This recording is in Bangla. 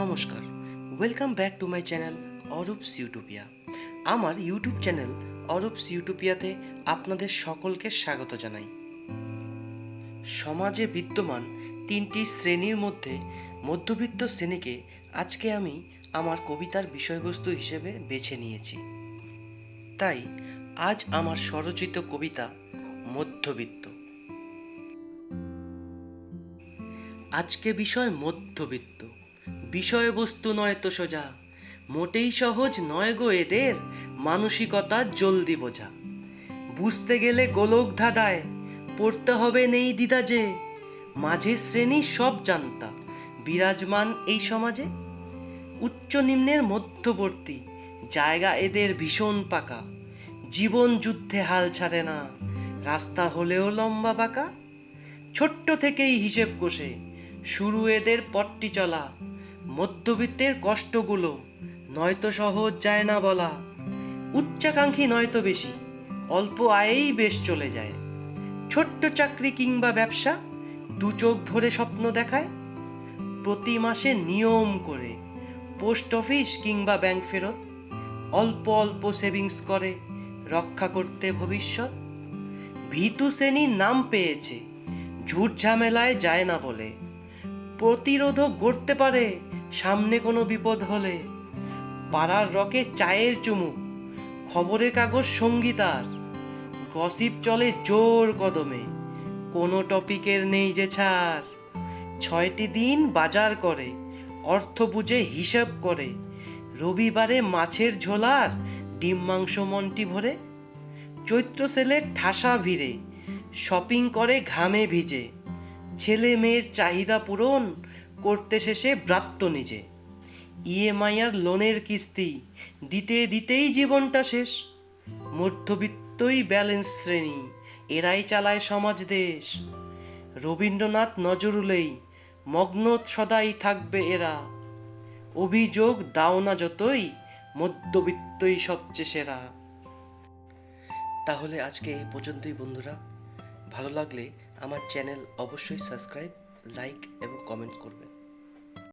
নমস্কার, welcome back to my channel Arup's Utopia. আমার ইউটিউব চ্যানেল অরূপস ইউটোপিয়াতে আপনাদের সকলকে স্বাগত জানাই। সমাজে বিদ্যমান তিনটি শ্রেণীর মধ্যে মধ্যবিত্ত শ্রেণীকে আজকে আমি আমার কবিতার বিষয়বস্তু হিসেবে বেছে নিয়েছি। তাই আজ আমার স্বরচিত কবিতা মধ্যবিত্ত। আজকে বিষয় মধ্যবিত্ত, বিষয়বস্তু নয় তো সোজা, মোটেই সহজ নয় গো এদের মানসিকতা জলদি বোঝা। বুঝতে গেলে গোলক ধাঁধায় পড়তে হবে নেই দ্বিধা যে, মাঝের শ্রেণী সব জানতা বিরাজমান এই সমাজে। উচ্চ নিম্নের মধ্যবর্তী জায়গা এদের ভীষণ পাকা, জীবন যুদ্ধে হাল ছাড়ে না, রাস্তা হলেও লম্বা বাঁকা। ছোট্ট থেকেই হিসেব কষে শুরু এদের পট্টি চলা, মধ্যবিত্তের কষ্টগুলো নয়তো সহজ যায় না বলা। উচ্চাকাঙ্ক্ষী নয়তো বেশি, অল্প আয়েই বেশ চলে যায়। ছোট্ট চাকরি কিংবা ব্যবসা দু চোখ ভরে স্বপ্ন দেখায়। প্রতি মাসে নিয়ম করে পোস্ট অফিস কিংবা ব্যাংক ফেরত, অল্প অল্প সেভিংস করে রক্ষা করতে ভবিষ্যৎ। ভীতু শ্রেণীর নাম পেয়েছে, ঝুট ঝামেলায় যায় না বলে, প্রতিরোধও গড়তে পারে সামনে কোনো বিপদ হলে। পাড়ার রকে চায়ের চুমুক, খবরের কাগজ সঙ্গী তার, গসিপ চলে জোর কদমে, কোনো টপিকের নেই যে ছাড়। 6টি দিন বাজার করে, অর্থ বুঝে হিসাব করে, রবিবারে মাছের ঝোলার ডিম মাংস মন্টি ভরে। চৈত্র সেলের ঠাসা ভিড়ে শপিং করে ঘামে ভিজে, ছেলে মেয়ের চাহিদা পূরণ করতে শেষে ব্রাত্য নিজে। ইএমআই আর লোনের কিস্তি দিতে দিতেই জীবনটা শেষ। মধ্যবিত্তই ব্যালেন্স শ্রেণী, এরাই চালায় সমাজ দেশ। রবীন্দ্রনাথ নজরুলেই মগ্ন সদাই থাকবে এরা, অভিযোগ দাও না যতই মধ্যবিত্তই সবচেয়ে সেরা। তাহলে আজকে এই পর্যন্তই বন্ধুরা। ভালো লাগলে আমার চ্যানেল অবশ্যই সাবস্ক্রাইব, লাইক এবং কমেন্টস করবেন।